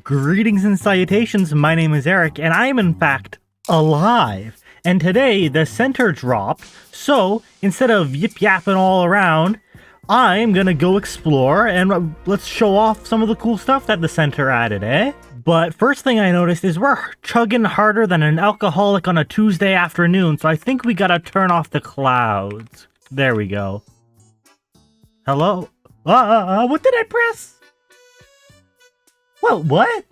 Greetings and salutations, my name is Eric, and I am in fact alive. And today, the center dropped, so instead of yip-yapping all around, I'm gonna go explore and let's show off some of the cool stuff that the center added, eh? But first thing I noticed is we're chugging harder than an alcoholic on a Tuesday afternoon, so I think we gotta turn off the clouds. There we go. Hello? What did I press? What?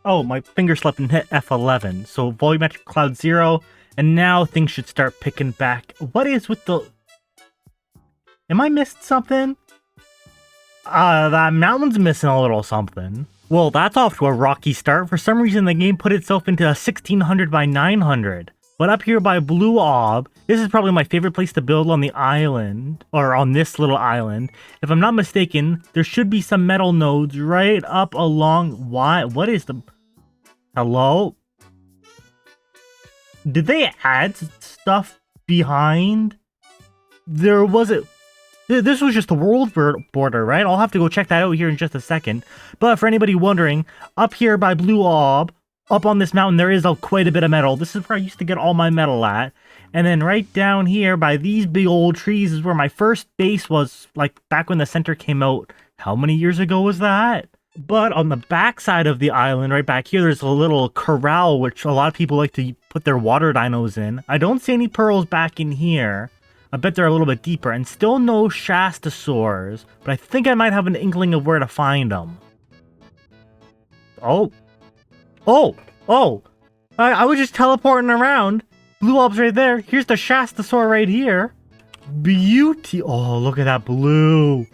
Oh, my finger slipped and hit F11. So volumetric cloud 0, and now things should start picking back. What is with the... Am I missed something? That mountain's missing a little something. Well, that's off to a rocky start. For some reason, the game put itself into a 1600 by 900. But up here by Blue Ob, this is probably my favorite place to build on the island, or on this little island. If I'm not mistaken, there should be some metal nodes right up along... Why? What is the... Hello? Did they add stuff behind? There wasn't... This was just the world border, right? I'll have to go check that out here in just a second. But for anybody wondering, up here by Blue Ob, up on this mountain, there is quite a bit of metal. This is where I used to get all my metal at. And then right down here by these big old trees is where my first base was, like, back when the center came out. How many years ago was that? But on the back side of the island, right back here, there's a little corral, which a lot of people like to put their water dinos in. I don't see any pearls back in here. I bet they're a little bit deeper. And still no Shastasaurus. But I think I might have an inkling of where to find them. Oh, I was just teleporting around. Blue Ob's right there. Here's the Shastasaurus right here. Beauty. Oh, look at that blue.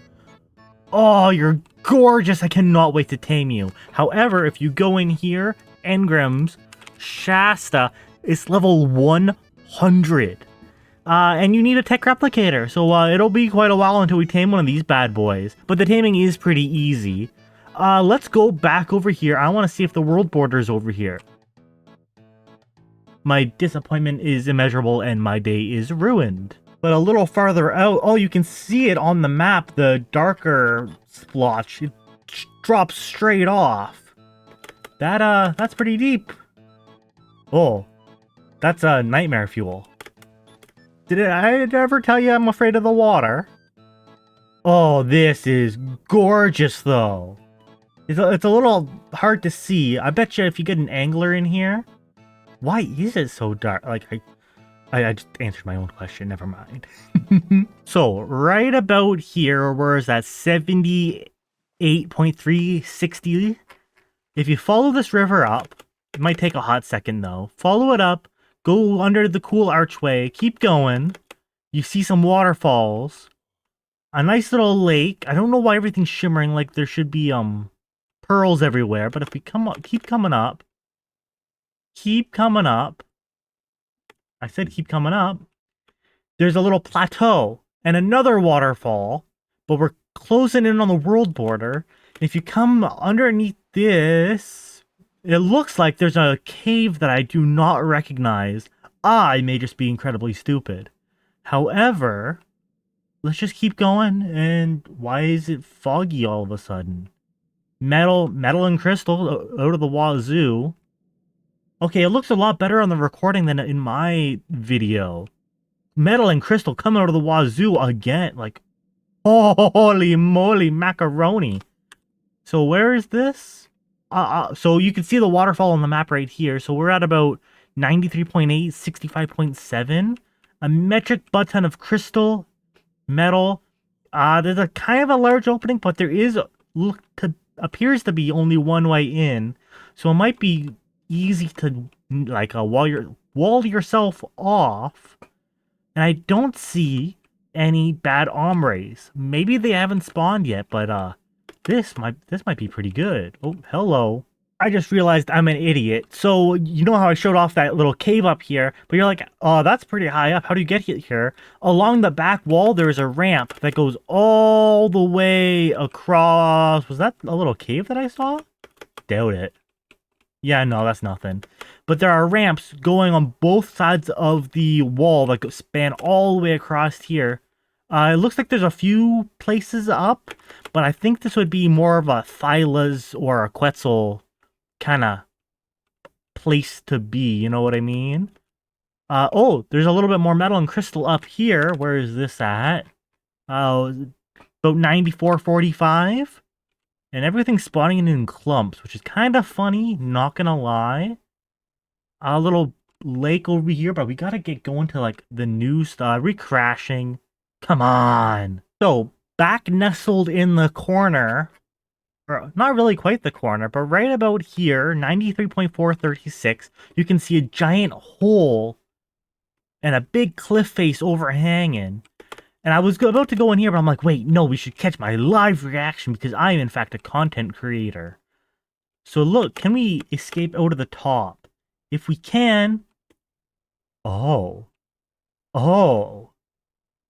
Oh, you're gorgeous. I cannot wait to tame you. However, if you go in here, Engram's Shasta is level 100. And you need a tech replicator. So it'll be quite a while until we tame one of these bad boys. But the taming is pretty easy. Let's go back over here. I want to see if the world border is over here. My disappointment is immeasurable and my day is ruined. But a little farther out, oh, you can see it on the map, the darker splotch. It drops straight off. That's pretty deep. Oh, that's nightmare fuel. Did I ever tell you I'm afraid of the water? Oh, this is gorgeous though. It's a little hard to see. I bet you if you get an angler in here... Why is it so dark? Like, I just answered my own question. Never mind. So, right about here, where is that? 78.360? If you follow this river up, it might take a hot second though. Follow it up, go under the cool archway, keep going. You see some waterfalls. A nice little lake. I don't know why everything's shimmering like there should be, pearls everywhere, but if we keep coming up. I said keep coming up. There's a little plateau and another waterfall, but we're closing in on the world border. And if you come underneath this, it looks like there's a cave that I do not recognize. I may just be incredibly stupid. However, let's just keep going. And why is it foggy all of a sudden? Metal and crystal out of the wazoo. Okay, it looks a lot better on the recording than in my video. Metal and crystal come out of the wazoo again. Like, holy moly macaroni. So where is this? So you can see the waterfall on the map right here. So we're at about 93.8, 65.7. A metric butt ton of crystal, metal. There's a kind of a large opening, but there is appears to be only one way in, so it might be easy to like wall yourself off. And I don't see any bad ombres. Maybe they haven't spawned yet, but this might be pretty good. Oh, hello. I just realized I'm an idiot. So you know how I showed off that little cave up here, but you're like, oh, that's pretty high up. How do you get here? Along the back wall, there's a ramp that goes all the way across. Was that a little cave that I saw? Doubt it. Yeah, no, that's nothing. But there are ramps going on both sides of the wall that span all the way across here. It looks like there's a few places up, but I think this would be more of a Thyla's or a Quetzal kind of place to be, you know what I mean? Oh, there's a little bit more metal and crystal up here. Where is this at? About 94.45. And everything's spawning in clumps, which is kind of funny, not gonna lie. A little lake over here, but we gotta get going to like the new stuff. Recrashing. Come on. So, back nestled in the corner, or not really quite the corner, but right about here, 93.436, you can see a giant hole and a big cliff face overhanging. And I was about to go in here, but I'm like, wait, no, we should catch my live reaction because I am, in fact, a content creator. So look, can we escape out of the top? If we can... Oh. Oh.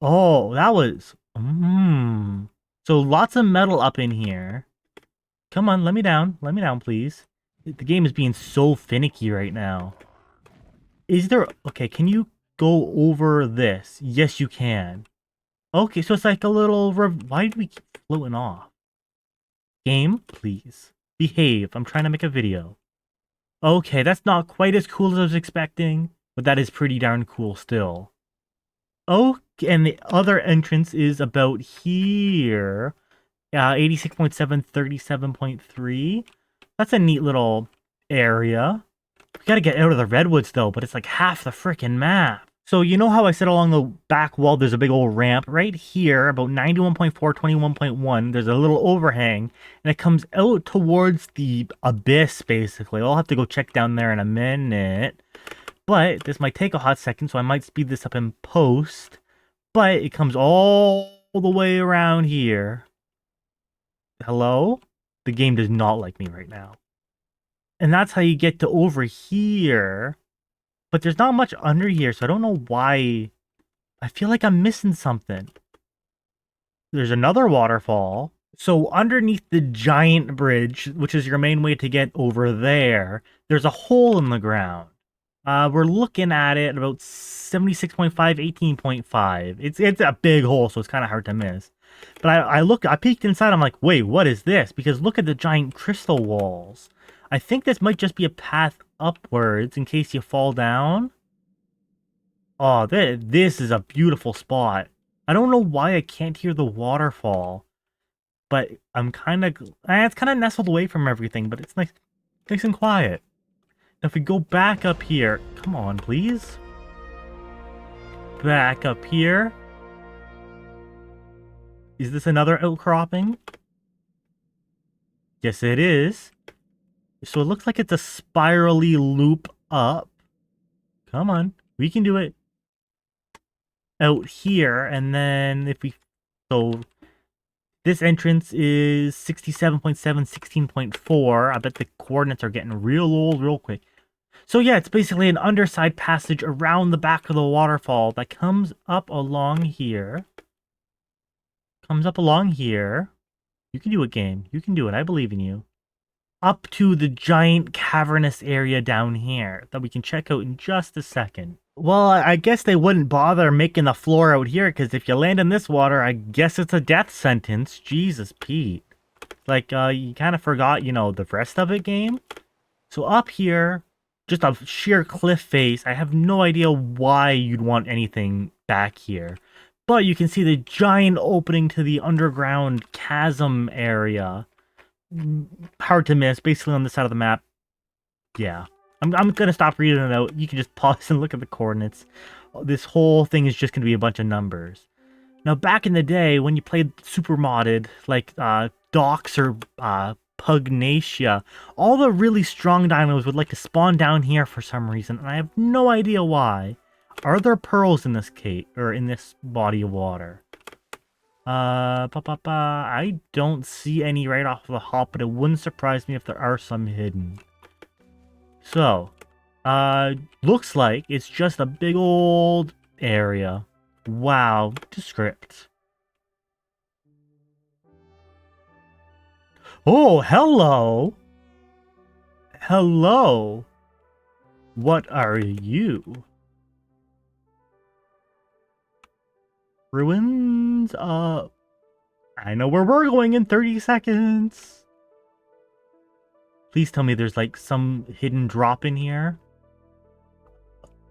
Oh, that was... So lots of metal up in here. Come on, let me down. Let me down, please. The game is being so finicky right now. Is there... Okay, can you go over this? Yes, you can. Okay, so it's like a little... Why did we keep floating off? Game, please. Behave. I'm trying to make a video. Okay, that's not quite as cool as I was expecting, but that is pretty darn cool still. Oh, and the other entrance is about here. 86.7, 37.3. That's a neat little area. We gotta get out of the redwoods though, but it's like half the frickin' map. So you know how I said along the back wall there's a big old ramp? Right here, about 91.4, 21.1, there's a little overhang, and it comes out towards the abyss, basically. I'll have to go check down there in a minute. But this might take a hot second, so I might speed this up in post. But it comes all the way around here. Hello? The game does not like me right now. And that's how you get to over here. But there's not much under here, so I don't know why. I feel like I'm missing something. There's another waterfall. So underneath the giant bridge, which is your main way to get over there, there's a hole in the ground. We're looking at it about 76.5, 18.5. It's a big hole, so it's kind of hard to miss. But I peeked inside, I'm like, wait, what is this? Because look at the giant crystal walls. I think this might just be a path upwards in case you fall down. Oh, this is a beautiful spot. I don't know why I can't hear the waterfall, but I'm kind of... it's kind of nestled away from everything, but it's nice and quiet. Now if we go back up here... Come on, please. Back up here. Is this another outcropping? Yes, it is. So it looks like it's a spirally loop up. Come on. We can do it. Out here, and then if we... So, this entrance is 67.7, 16.4. I bet the coordinates are getting real old real quick. So yeah, it's basically an underside passage around the back of the waterfall that comes up along here. Comes up along here. You can do it, game. You can do it. I believe in you. Up to the giant cavernous area down here that we can check out in just a second. Well, I guess they wouldn't bother making the floor out here, because if you land in this water, I guess it's a death sentence. Jesus, Pete. Like, you kind of forgot, you know, the rest of it, game? So up here, just a sheer cliff face. I have no idea why you'd want anything back here. But you can see the giant opening to the underground chasm area. Hard to miss, basically on the side of the map. Yeah. I'm going to stop reading it out. You can just pause and look at the coordinates. This whole thing is just going to be a bunch of numbers. Now, back in the day, when you played super modded, like Docs or Pugnacia, all the really strong dinos would like to spawn down here for some reason, and I have no idea why. Are there pearls in this cave, or in this body of water? I don't see any right off the hop, but it wouldn't surprise me if there are some hidden. So, looks like it's just a big old area. Wow, descript. Oh, hello! Hello! What are you? Ruins? I know where we're going in 30 seconds. Please tell me there's like some hidden drop in here.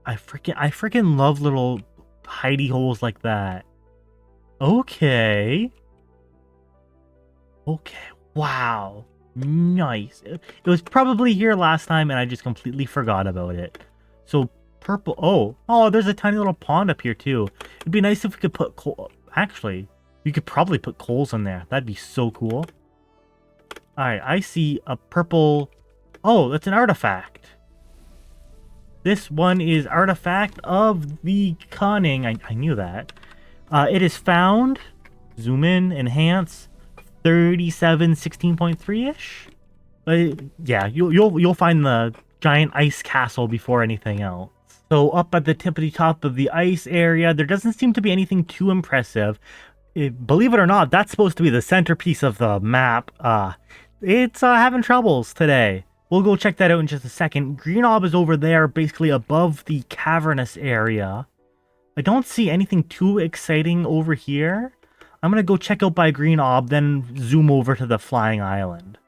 I freaking love little hidey holes like that. Okay. Okay. Wow. Nice. It was probably here last time and I just completely forgot about it. So purple. Oh, there's a tiny little pond up here too. It'd be nice if we could put coal. Actually, we could probably put coals in there. That'd be so cool. All right, I see a purple. Oh, that's an artifact. This one is artifact of the cunning. I knew that. It is found. Zoom in, enhance. 37, 16.3-ish. But yeah, you'll find the giant ice castle before anything else. So up at the tippity top of the ice area, there doesn't seem to be anything too impressive. Believe it or not, that's supposed to be the centerpiece of the map. It's having troubles today. We'll go check that out in just a second. Green Orb is over there, basically above the cavernous area. I don't see anything too exciting over here. I'm going to go check out by Green Orb, then zoom over to the flying island.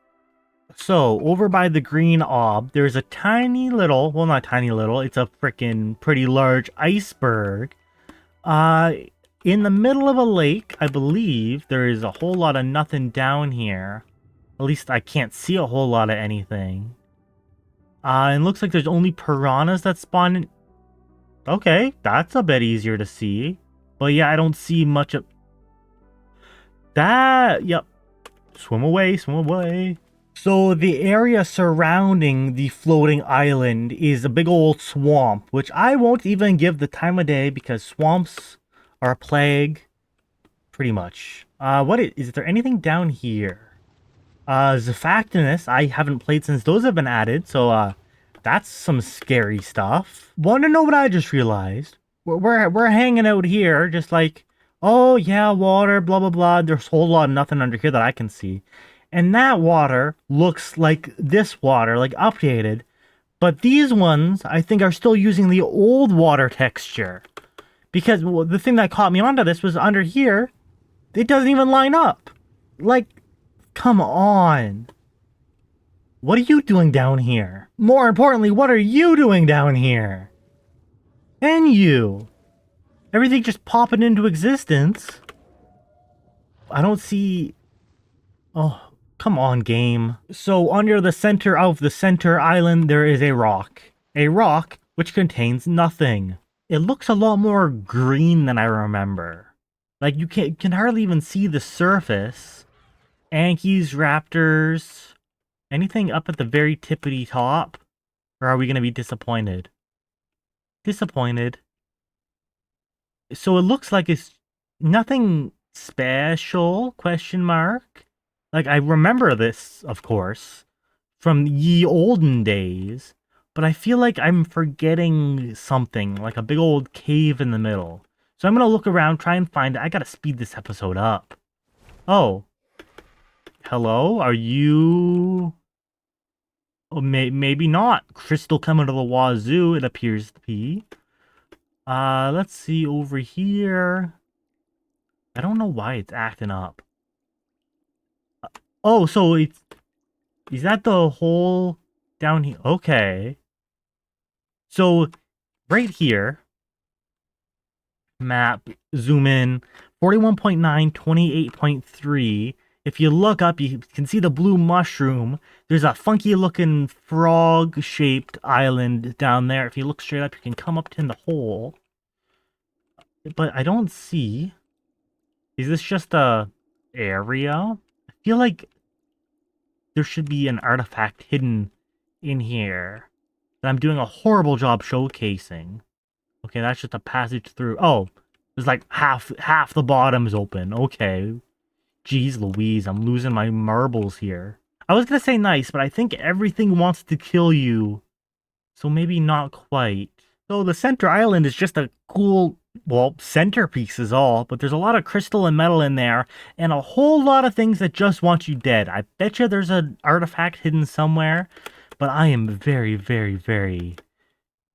So, over by the Green Orb, there's a tiny little, well, not tiny little, it's a freaking pretty large iceberg. In the middle of a lake, I believe, there is a whole lot of nothing down here. At least I can't see a whole lot of anything. It looks like there's only piranhas that spawn in. Okay, that's a bit easier to see. But yeah, I don't see much of that. Yep. Swim away, swim away. So the area surrounding the floating island is a big old swamp, which I won't even give the time of day because swamps are a plague. Pretty much. Is there anything down here? Zafactinus, I haven't played since those have been added, so, that's some scary stuff. Want to know what I just realized? We're hanging out here, just like, oh yeah, water, blah blah blah, there's a whole lot of nothing under here that I can see. And that water looks like this water, like updated, but these ones, I think, are still using the old water texture. Because the thing that caught me onto this was under here, it doesn't even line up. Like, come on. What are you doing down here? More importantly, what are you doing down here? And you. Everything just popping into existence. I don't see. Oh, come on, game. So under the center of the center island, there is a rock. A rock which contains nothing. It looks a lot more green than I remember. Like, you can hardly even see the surface. Ankies, raptors, anything up at the very tippity top? Or are we going to be disappointed? Disappointed. So it looks like it's nothing special, question mark. Like, I remember this, of course, from ye olden days, but I feel like I'm forgetting something, like a big old cave in the middle. So I'm going to look around, try and find it. I got to speed this episode up. Oh. Hello? Are you... Oh, maybe not. Crystal coming to the wazoo, it appears to be. Let's see over here. I don't know why it's acting up. Oh, so it's... Is that the hole down here? Okay. So, right here. Map, zoom in. 41.9, 28.3. If you look up, you can see the blue mushroom. There's a funky-looking frog-shaped island down there. If you look straight up, you can come up in the hole. But I don't see... Is this just a area? I feel like there should be an artifact hidden in here that I'm doing a horrible job showcasing. Okay, that's just a passage through. Oh, there's like half the bottom is open. Okay. Jeez Louise, I'm losing my marbles here. I was gonna say nice, but I think everything wants to kill you. So maybe not quite. So the center island is just a cool, well, centerpiece is all, but there's a lot of crystal and metal in there, and a whole lot of things that just want you dead. I bet you there's an artifact hidden somewhere, but I am very, very, very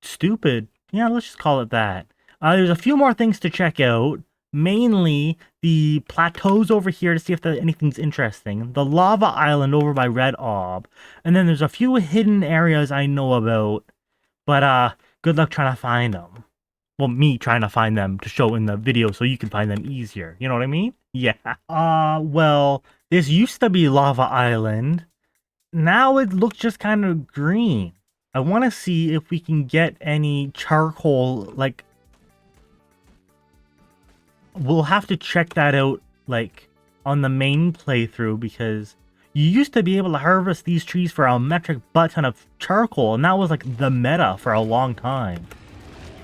stupid. Yeah, let's just call it that. There's a few more things to check out. mainly the plateaus over here to see if anything's interesting, the lava island over by Red Ob, and then there's a few hidden areas I know about, but good luck trying to find them. Well, me trying to find them to show in the video so you can find them easier. You know what I mean? Yeah. Well, this used to be Lava Island. Now it looks just kind of green. I want to see if we can get any charcoal, like... We'll have to check that out, like, on the main playthrough, because you used to be able to harvest these trees for a metric butt ton of charcoal, and that was, like, the meta for a long time.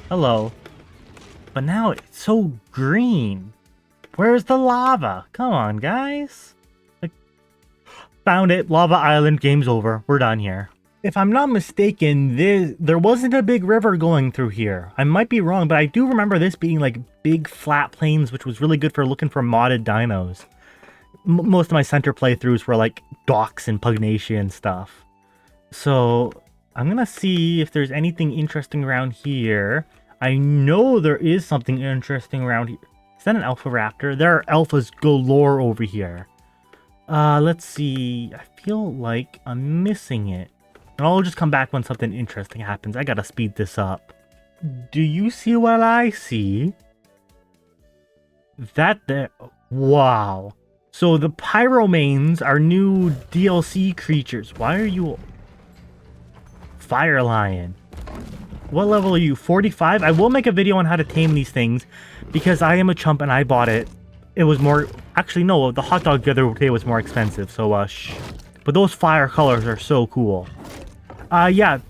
Hello. But now it's so green. Where's the lava? Come on, guys. Like, found it. Lava Island. Game's over. We're done here. If I'm not mistaken, there wasn't a big river going through here. I might be wrong, but I do remember this being like big flat plains, which was really good for looking for modded dinos. Most of my center playthroughs were like docks and Pugnacia and stuff. So I'm gonna see if there's anything interesting around here. I know there is something interesting around here. Is that an alpha raptor? There are alphas galore over here. Let's see. I feel like I'm missing it. And I'll just come back when something interesting happens. I gotta speed this up. Do you see what I see? That there... Wow. So the Pyromanes are new DLC creatures. Why are you... Fire Lion. What level are you? 45? I will make a video on how to tame these things, because I am a chump and I bought it. It was more... Actually, no. The hot dog the other day was more expensive, so, shh. But those fire colors are so cool. Yeah.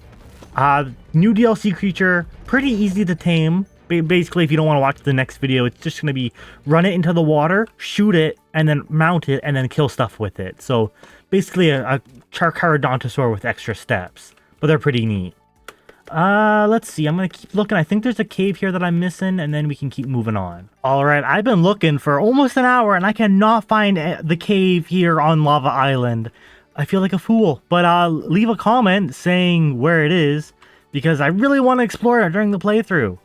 New DLC creature. Pretty easy to tame. Basically, if you don't want to watch the next video, it's just going to be run it into the water, shoot it, and then mount it, and then kill stuff with it. So, basically a Charcharodontosaur with extra steps. But they're pretty neat. Let's see. I'm going to keep looking. I think there's a cave here that I'm missing, and then we can keep moving on. Alright, I've been looking for almost an hour, and I cannot find the cave here on Lava Island. I feel like a fool, but leave a comment saying where it is, because I really want to explore it during the playthrough.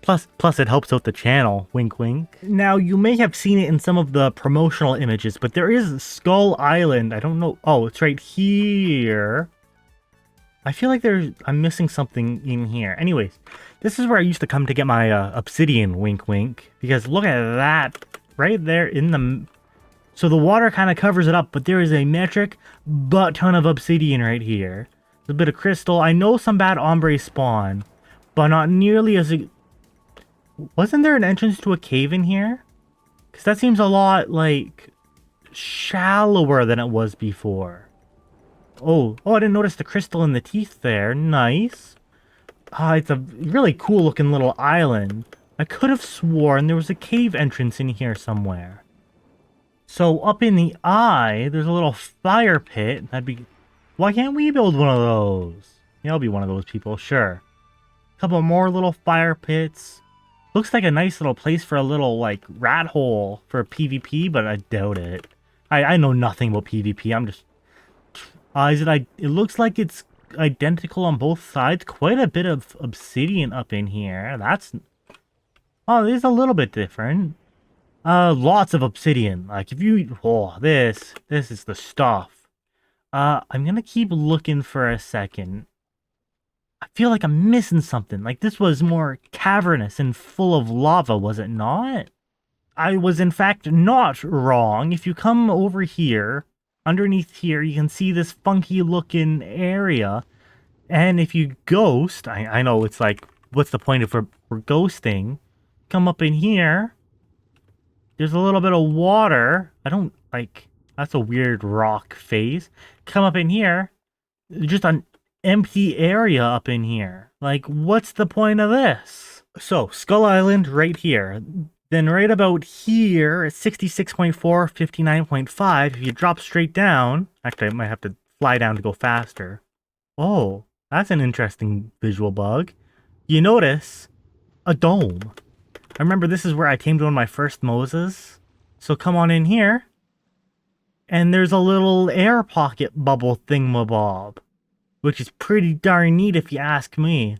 Plus it helps out the channel, wink wink. Now, you may have seen it in some of the promotional images, but there is Skull Island. I don't know. Oh, it's right here. I feel like I'm missing something in here. Anyways, this is where I used to come to get my obsidian, wink wink, because look at that right there in the... So the water kind of covers it up, but there is a metric butt ton of obsidian right here. There's a bit of crystal. I know some bad ombre spawn, but not nearly as... Wasn't there an entrance to a cave in here? Because that seems a lot, like, shallower than it was before. Oh, I didn't notice the crystal in the teeth there. Nice. It's a really cool looking little island. I could have sworn there was a cave entrance in here somewhere. So up in the eye, there's a little fire pit. That'd be... Why can't we build one of those? Yeah, I'll be one of those people, sure. A couple more little fire pits. Looks like a nice little place for a little, like, rat hole for PvP, but I doubt it. I know nothing about PvP. I'm just... it looks like it's identical on both sides. Quite a bit of obsidian up in here. That's... Oh, it is a little bit different. Lots of obsidian. Like, if you... Oh, this is the stuff. I'm gonna keep looking for a second. I feel like I'm missing something. Like, this was more cavernous and full of lava, was it not? I was, in fact, not wrong. If you come over here, underneath here, you can see this funky-looking area. And if you ghost... I know, it's like, what's the point if we're ghosting? Come up in here... There's a little bit of water. I don't, like, that's a weird rock phase. Come up in here. Just an empty area up in here. Like, what's the point of this? So, Skull Island right here. Then right about here, at 66.4, 59.5, if you drop straight down... Actually, I might have to fly down to go faster. Oh, that's an interesting visual bug. You notice a dome. I remember this is where I tamed one of my first Moses. So come on in here. And there's a little air pocket bubble thingamabob. Which is pretty darn neat if you ask me.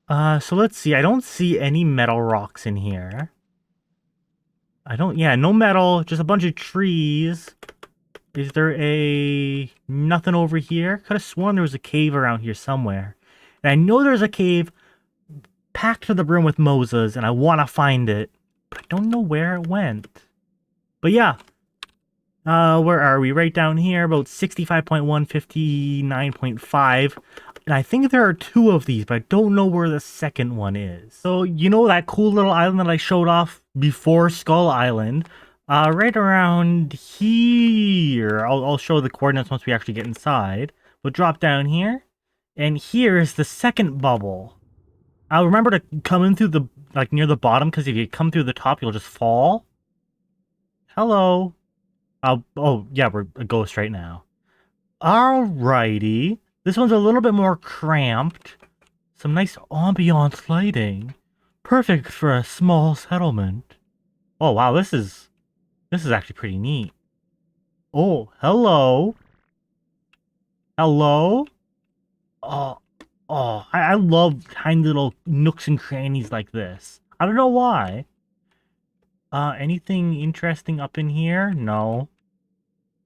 So let's see. I don't see any metal rocks in here. I don't, yeah, no metal, just a bunch of trees. Is there nothing over here? Could have sworn there was a cave around here somewhere. And I know there's a cave packed to the brim with Moses, and I want to find it. But I don't know where it went. But yeah. Where are we? Right down here, about 65.1, 59.5. And I think there are two of these, but I don't know where the second one is. So, you know that cool little island that I showed off before Skull Island? Right around here. I'll show the coordinates once we actually get inside. We'll drop down here. And here is the second bubble. I'll remember to come in through the, like, near the bottom, because if you come through the top, you'll just fall. Hello. Oh, yeah, we're a ghost right now. Alrighty. This one's a little bit more cramped. Some nice ambiance lighting. Perfect for a small settlement. Oh, wow, this is actually pretty neat. Oh, hello. Hello? Oh, I love tiny little nooks and crannies like this. I don't know why. Anything interesting up in here? No.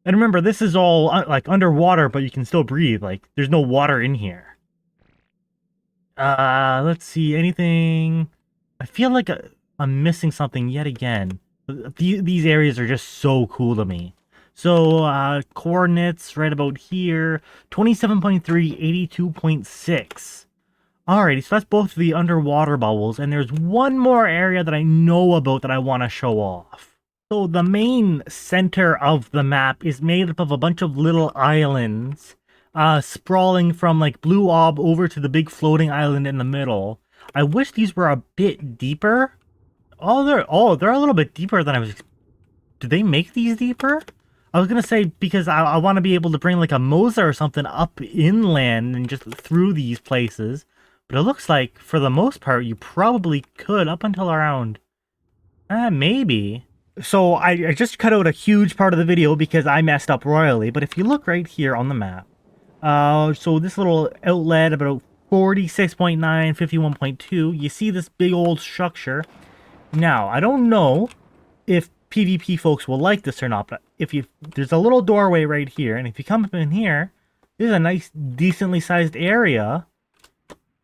And remember, this is all, like, underwater, but you can still breathe. Like, there's no water in here. Let's see, anything... I feel like I'm missing something yet again. These areas are just so cool to me. So, coordinates right about here. 27.3, 82.6. Alrighty, so that's both the underwater bubbles, and there's one more area that I know about that I want to show off. So the main center of the map is made up of a bunch of little islands, sprawling from like Blue Ob over to the big floating island in the middle. I wish these were a bit deeper. They're a little bit deeper than I was. Did they make these deeper? I was gonna say because I want to be able to bring like a Mosa or something up inland and just through these places. But it looks like for the most part you probably could up until around, maybe. So I just cut out a huge part of the video because I messed up royally, but if you look right here on the map, so this little outlet about 46.9, 51.2, you see this big old structure. Now, I don't know if PvP folks will like this or not, but there's a little doorway right here, and if you come up in here, there's a nice, decently sized area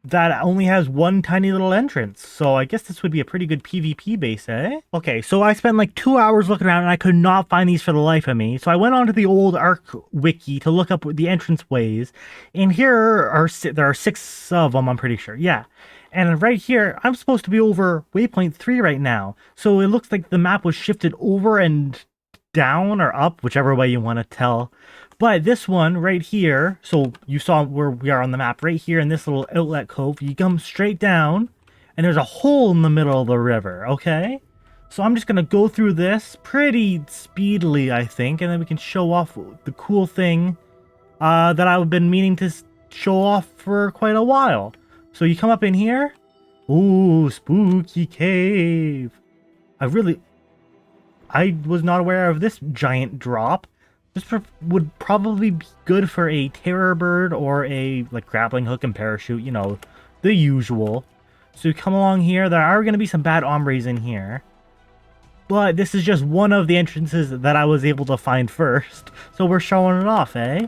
that only has one tiny little entrance. So I guess this would be a pretty good PvP base, eh? Okay, so I spent like 2 hours looking around and I could not find these for the life of me. So I went onto the old Ark wiki to look up the entrance ways. And there are 6 of them, I'm pretty sure. Yeah. And right here, I'm supposed to be over waypoint 3 right now. So it looks like the map was shifted over and down or up, whichever way you want to tell. But this one right here, so you saw where we are on the map, right here in this little outlet cove, you come straight down, and there's a hole in the middle of the river, okay? So I'm just going to go through this pretty speedily, I think, and then we can show off the cool thing that I've been meaning to show off for quite a while. So you come up in here. Ooh, spooky cave. I was not aware of this giant drop. This would probably be good for a terror bird or a like grappling hook and parachute, you know, the usual. So you come along here. There are going to be some bad hombres in here. But this is just one of the entrances that I was able to find first. So we're showing it off, eh?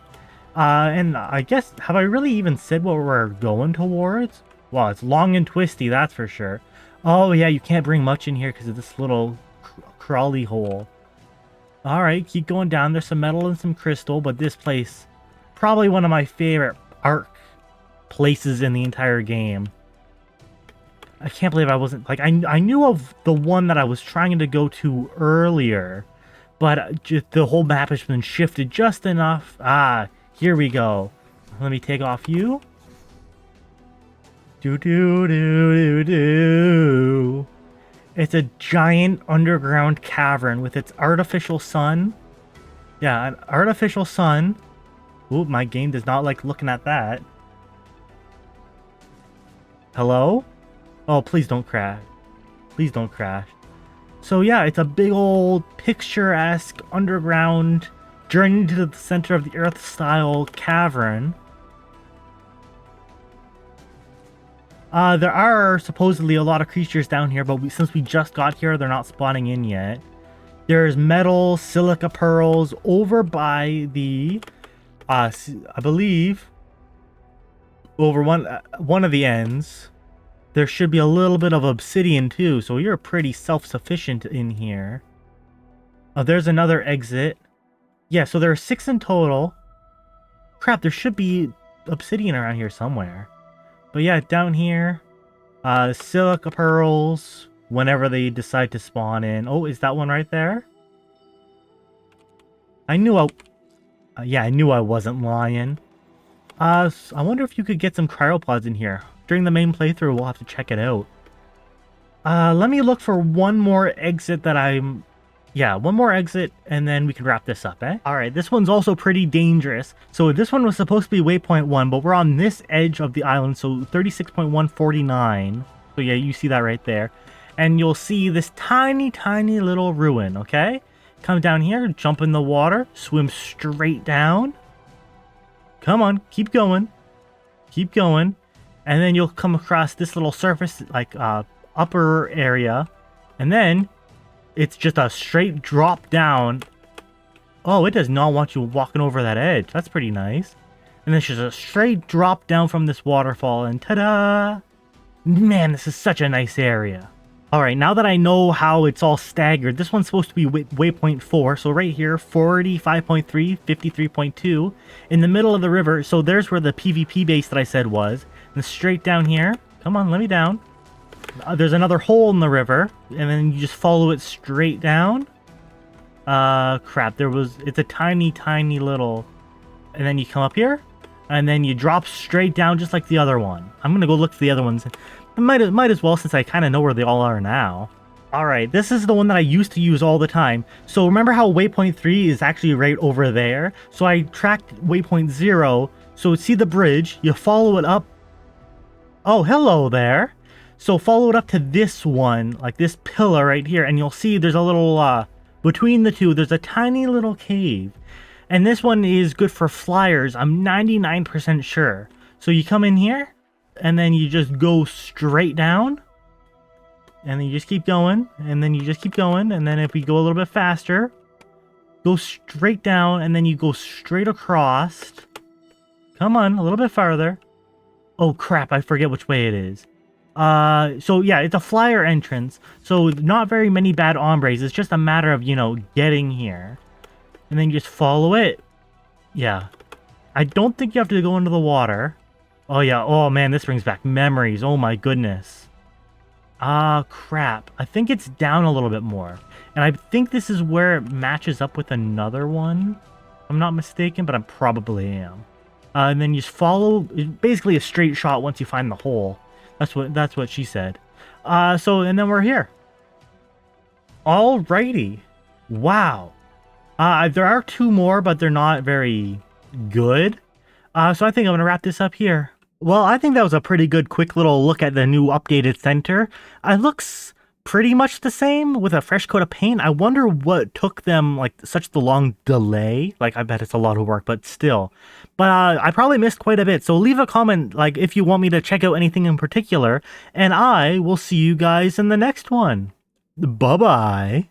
And I guess, have I really even said what we're going towards? Well, it's long and twisty, that's for sure. Oh yeah, you can't bring much in here because of this little crawly hole. Alright, keep going down. There's some metal and some crystal, but this place, probably one of my favorite Ark places in the entire game. I can't believe I wasn't, like, I knew of the one that I was trying to go to earlier, but just the whole map has been shifted just enough. Ah, here we go. Let me take off you. Do. It's a giant underground cavern with its artificial sun. Yeah, an artificial sun. Ooh, my game does not like looking at that. Hello? Oh, please don't crash. Please don't crash. So yeah, it's a big old picturesque underground journey to the center of the earth style cavern. There are supposedly a lot of creatures down here, but since we just got here, they're not spawning in yet. There's metal silica pearls over by the, I believe, over one of the ends. There should be a little bit of obsidian too, so you're pretty self-sufficient in here. Oh, there's another exit. Yeah, so there are 6 in total. Crap, there should be obsidian around here somewhere. But yeah, down here, silica pearls, whenever they decide to spawn in. Oh, is that one right there? I knew I knew I wasn't lying. I wonder if you could get some cryopods in here. During the main playthrough, we'll have to check it out. Let me look for one more exit that I'm... Yeah, one more exit, and then we can wrap this up, eh? Alright, this one's also pretty dangerous. So this one was supposed to be waypoint 1, but we're on this edge of the island, so 36.149. So yeah, you see that right there. And you'll see this tiny, tiny little ruin, okay? Come down here, jump in the water, swim straight down. Come on, keep going. Keep going. And then you'll come across this little surface, like, upper area. And then it's just a straight drop down. Oh, it does not want you walking over that edge. That's pretty nice. And it's just a straight drop down from this waterfall, and ta-da! Man, this is such a nice area. Alright, now that I know how it's all staggered, this one's supposed to be waypoint 4. So right here, 45.3, 53.2, in the middle of the river. So there's where the PvP base that I said was. And straight down here. Come on, let me down. There's another hole in the river, and then you just follow it straight down. Crap, it's a tiny, tiny little... And then you come up here, and then you drop straight down just like the other one. I'm gonna go look for the other ones. I might as well, since I kind of know where they all are now. Alright, this is the one that I used to use all the time. So remember how waypoint 3 is actually right over there? So I tracked waypoint 0, so see the bridge, you follow it up. Oh, hello there. So follow it up to this one, like this pillar right here, and you'll see there's a little, between the two, there's a tiny little cave. And this one is good for flyers, I'm 99% sure. So you come in here, and then you just go straight down. And then you just keep going, and then you just keep going, and then if we go a little bit faster, go straight down, and then you go straight across. Come on, a little bit farther. Oh crap, I forget which way it is. So yeah, it's a flyer entrance, so not very many bad hombres, it's just a matter of, you know, getting here. And then you just follow it. Yeah. I don't think you have to go into the water. Oh yeah, oh man, this brings back memories, oh my goodness. Crap. I think it's down a little bit more. And I think this is where it matches up with another one. If I'm not mistaken, but I probably am. And then you just follow, basically a straight shot once you find the hole. That's what she said. And then we're here. Alrighty. Wow. There are 2 more, but they're not very good. So I think I'm going to wrap this up here. Well, I think that was a pretty good quick little look at the new updated center. It looks pretty much the same with a fresh coat of paint. I wonder what took them like such the long delay. Like, I bet it's a lot of work, but still. But I probably missed quite a bit. So leave a comment like if you want me to check out anything in particular. And I will see you guys in the next one. Bye-bye.